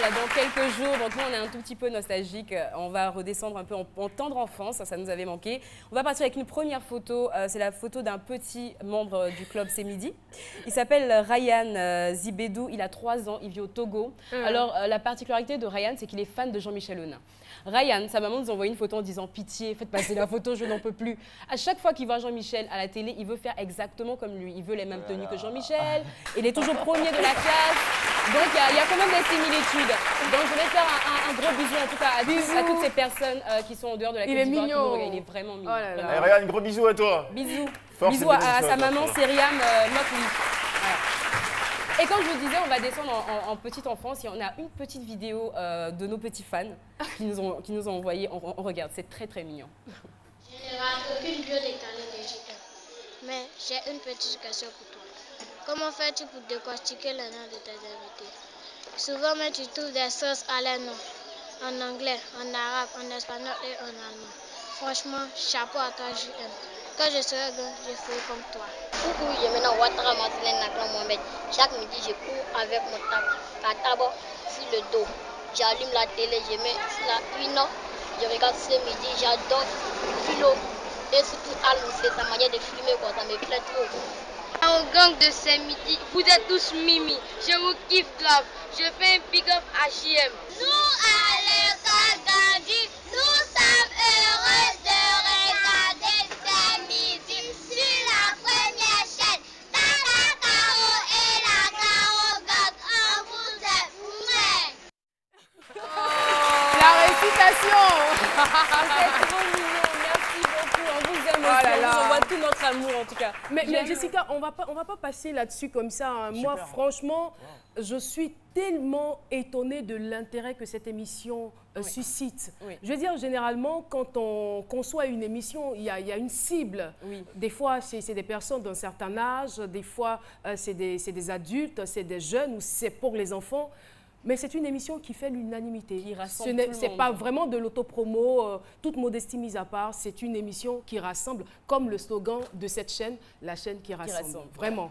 voilà, dans quelques jours. Donc nous, on est un tout petit peu nostalgique. On va redescendre un peu en tendre enfance, ça nous avait manqué. On va partir avec une première photo. C'est la photo d'un petit membre du club C'est Midi. Il s'appelle Ryan Zibedou. Il a 3 ans. Il vit au Togo. Alors, la particularité de Ryan, c'est qu'il est fan de Jean-Michel Aunain. Ryan, sa maman nous a envoyé une photo en disant « Pitié, faites passer la photo, je n'en peux plus ». À chaque fois qu'il voit Jean-Michel à la télé, il veut faire exactement comme lui. Il veut les mêmes tenues que Jean-Michel. Il est toujours premier de la classe. Donc, il y a quand même des similitudes. Donc, je vais faire un gros bisou en tout cas à toutes ces personnes qui sont en dehors de la Côte d'Ivoire. Il est mignon. Il est vraiment mignon. Oh là là. Hey, Ryan, gros bisous à toi. Bisous. Force Bisous à sa maman, Seriam Mokli. Voilà. Et comme je vous disais, on va descendre en petite enfance et on a une petite vidéo de nos petits fans qui nous ont envoyé. On regarde, c'est très très mignon. Je ne rate aucune bio décalée de JM. Mais j'ai une petite question pour toi. Comment fais-tu pour décortiquer les noms de tes invités? Souvent, mais tu trouves des sources à les noms. En anglais, en arabe, en espagnol et en allemand. Franchement, chapeau à toi, JM. Quand je serai grand, je ferai comme toi. Coucou, je m'appelle Ouattara Marcelin Naklan Mohamed. Chaque midi, je cours avec mon cartable sur le dos. J'allume la télé, je mets la une. Je regarde ce midi, j'adore Philo. Et surtout Alou, c'est sa manière de filmer, quoi. Ça me plaît trop. Au gang de ce midi, vous êtes tous mimi. Je vous kiffe grave. Je fais un big up à JM. Nous, à l'école grandi, nous sommes heureux de regarder ces midi sur la première chaîne. Tata Caro et la Caro Gang, on vous aime. La récitation. C'est trop mignon, merci beaucoup. On vous aime aussi, on vous envoie tout notre amour en tout cas. Mais Jessica, on va pas passer là-dessus comme ça. Hein. Moi, franchement, je suis tellement étonnée de l'intérêt que cette émission suscite. Oui. Je veux dire, généralement, quand on conçoit une émission, il y a une cible. Oui. Des fois, c'est des personnes d'un certain âge, des fois, c'est des adultes, c'est des jeunes ou c'est pour les enfants. Mais c'est une émission qui fait l'unanimité. Qui rassemble tout le monde. Ce n'est pas vraiment de l'autopromo, toute modestie mise à part. C'est une émission qui rassemble, comme le slogan de cette chaîne, la chaîne qui rassemble. Vraiment.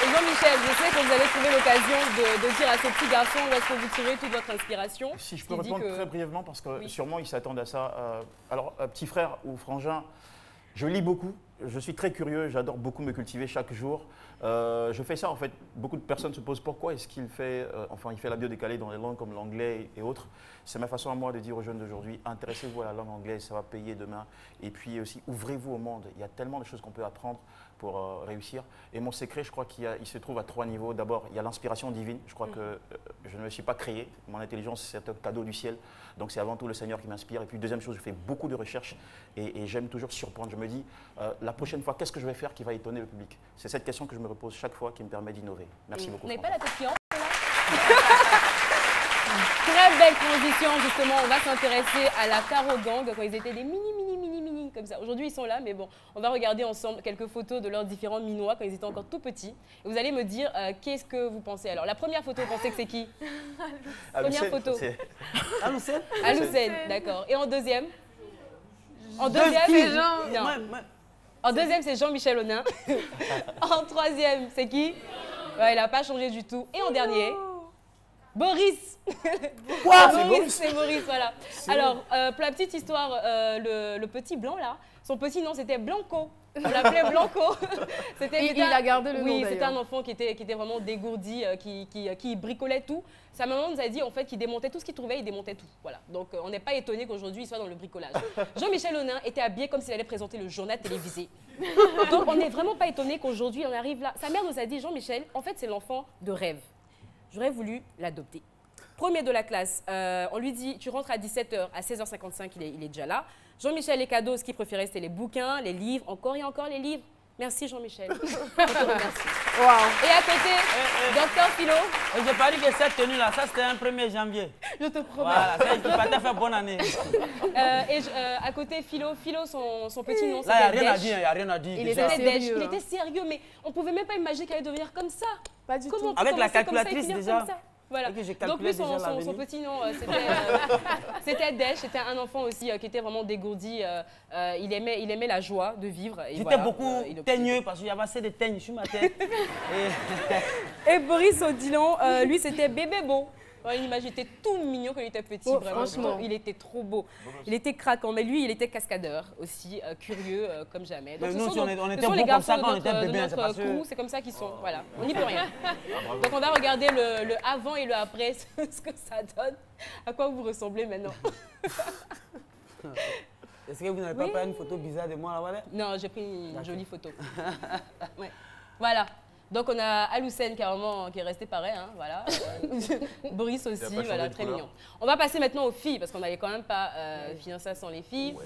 Et Jean-Michel, je sais que vous avez trouvé l'occasion de dire à ces petits garçons où est-ce que vous tirez toute votre inspiration. Si je peux répondre très brièvement, parce que sûrement ils s'attendent à ça. Alors, petit frère ou frangin, je lis beaucoup, je suis très curieux, j'adore beaucoup me cultiver chaque jour. Je fais ça en fait, beaucoup de personnes se posent pourquoi est-ce qu'il fait, il fait la bio décalée dans les langues comme l'anglais et autres. C'est ma façon à moi de dire aux jeunes d'aujourd'hui, intéressez-vous à la langue anglaise, ça va payer demain. Et puis aussi, ouvrez-vous au monde, il y a tellement de choses qu'on peut apprendre pour réussir. Et mon secret, je crois qu'il se trouve à 3 niveaux. D'abord, il y a l'inspiration divine. Je crois que je ne me suis pas créé. Mon intelligence, c'est un cadeau du ciel. Donc, c'est avant tout le Seigneur qui m'inspire. Et puis, deuxième chose, je fais beaucoup de recherches et j'aime toujours surprendre. Je me dis, la prochaine fois, qu'est-ce que je vais faire qui va étonner le public? C'est cette question que je me repose chaque fois qui me permet d'innover. Merci beaucoup. Vous n'avez pas la tête qui enfle, là? Très belle transition, justement. On va s'intéresser à la Caro Gang quand ils étaient des mini comme ça. Aujourd'hui, ils sont là, mais bon, on va regarder ensemble quelques photos de leurs différents minois quand ils étaient encore tout petits. Et vous allez me dire qu'est-ce que vous pensez. Alors, la première photo, vous pensez que c'est qui? Première photo. Aloucène. Aloucène, d'accord. Et en deuxième? En deuxième, non. En deuxième, c'est Jean-Michel Aunain. En troisième, c'est qui? Ouais, il n'a pas changé du tout. Et en dernier, Boris. Quoi? C'est Boris, voilà. Alors, pour la petite histoire, le petit blanc là, son petit nom c'était Blanco. On l'appelait Blanco. Il a gardé le nom Oui, d'ailleurs. c'était un enfant qui était vraiment dégourdi, qui bricolait tout. Sa maman nous a dit en fait qu'il démontait tout ce qu'il trouvait, il démontait tout. Voilà. Donc on n'est pas étonné qu'aujourd'hui il soit dans le bricolage. Jean-Michel Aunain était habillé comme s'il allait présenter le journal télévisé. Donc on n'est vraiment pas étonné qu'aujourd'hui on arrive là. Sa mère nous a dit Jean-Michel, en fait c'est l'enfant de rêve. J'aurais voulu l'adopter. Premier de la classe, on lui dit, tu rentres à 17h, à 16h55, il est déjà là. Jean-Michel, les cadeaux, ce qu'il préférait, c'était les bouquins, les livres, encore et encore les livres. Merci Jean-Michel. Merci. Wow. Et à côté, Docteur Philo. J'ai pas dit que cette tenue-là, ça c'était un 1er janvier. Je te promets. Voilà, c'est qui va te faire bonne année. À côté, Philo, son petit nom, Là, il n'y a rien c'était à Dèche. dire, il n'y a rien à dire. Il était sérieux. Il était sérieux, mais on ne pouvait même pas imaginer qu'elle allait devenir comme ça. Pas du tout. Avec la calculatrice déjà. Voilà. Okay, donc lui, son petit nom, c'était Dèche. C'était un enfant aussi qui était vraiment dégourdi. Il aimait la joie de vivre. J'étais beaucoup teigneux parce qu'il y avait assez de teigne sur ma tête. Et Boris Odilon, lui, c'était Bébé Beau. Ouais, une image, il était tout mignon quand il était petit, Oh, vraiment. franchement. Il était trop beau. Il était craquant, mais lui, il était cascadeur aussi, curieux comme jamais. Mais ce nous, sont si on donc- était- on ce était sont bons les comme garçons ça de quand on notre, était de bébé, notre c'est pas sûr. crew, c'est comme ça qu'ils sont. Voilà, on n'y peut rien. Donc on va regarder le avant et le après, ce que ça donne. À quoi vous ressemblez maintenant? Est-ce que vous n'avez pas pris une photo bizarre de moi là, voilà? Non, j'ai pris une jolie photo. Ouais. Voilà. Donc on a Aloucène carrément qui est resté pareil, hein, voilà. Boris aussi, changé voilà, de très couleur. mignon. On va passer maintenant aux filles parce qu'on n'allait quand même pas finir ça sans les filles.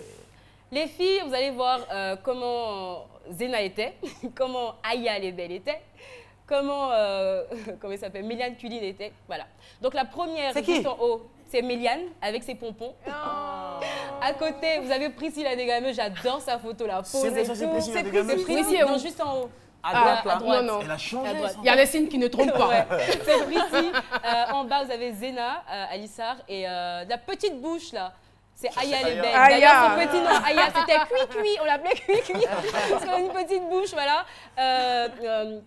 Les filles, vous allez voir comment Zena était, comment Aya les Belles était, comment comment il s'appelle, Méliane Culine était, voilà. Donc la première C'est qui? juste en haut, c'est Méliane avec ses pompons. À côté, vous avez Priscilla Degameux, j'adore sa photo, la pose C'est et ça, c'est tout. Priscilla Degameux. C'est Priscilla Priscilla, où? non, juste en haut. À droite, là. à droite. Non, non. Elle a changé. À droite. Il y a des signes qui ne trompent pas. Ouais. C'est Prissy. En bas, vous avez Zena, Alissar et la petite bouche là. C'est Aya c'est les Aya. Belles. Aya. D'ailleurs, son petit nom, Aya, c'était Cui-Cui. On l'appelait Cui-Cui. Parce qu'elle a une petite bouche, voilà.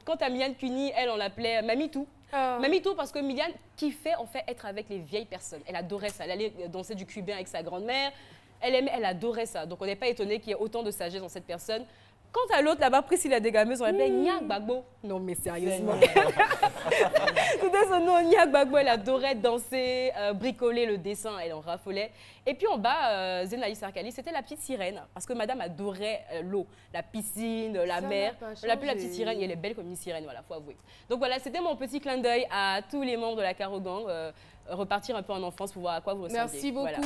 Quant à Miliane Cuny, elle, on l'appelait Mamitou. Mamitou parce que Miliane kiffait en fait être avec les vieilles personnes. Elle adorait ça. Elle allait danser du cubain avec sa grand-mère. Elle adorait ça. Donc on n'est pas étonné qu'il y ait autant de sagesse dans cette personne. Quant à l'autre, là-bas, Priscilla Degameux, on l'appelait Niak Bagbo. Non, mais sérieusement. C'était son nom, Niak Bagbo. Elle adorait danser, bricoler le dessin, elle en raffolait. Et puis en bas, Zenaï Sarkali, c'était la petite sirène. Parce que madame adorait l'eau, la piscine, la mer. n'a pas On l'appelait la changé. petite sirène et elle est belle comme une sirène, voilà, faut avouer. Donc voilà, c'était mon petit clin d'œil à tous les membres de la Caro Gang. Repartir un peu en enfance pour voir à quoi vous ressemblez. Merci beaucoup. Voilà.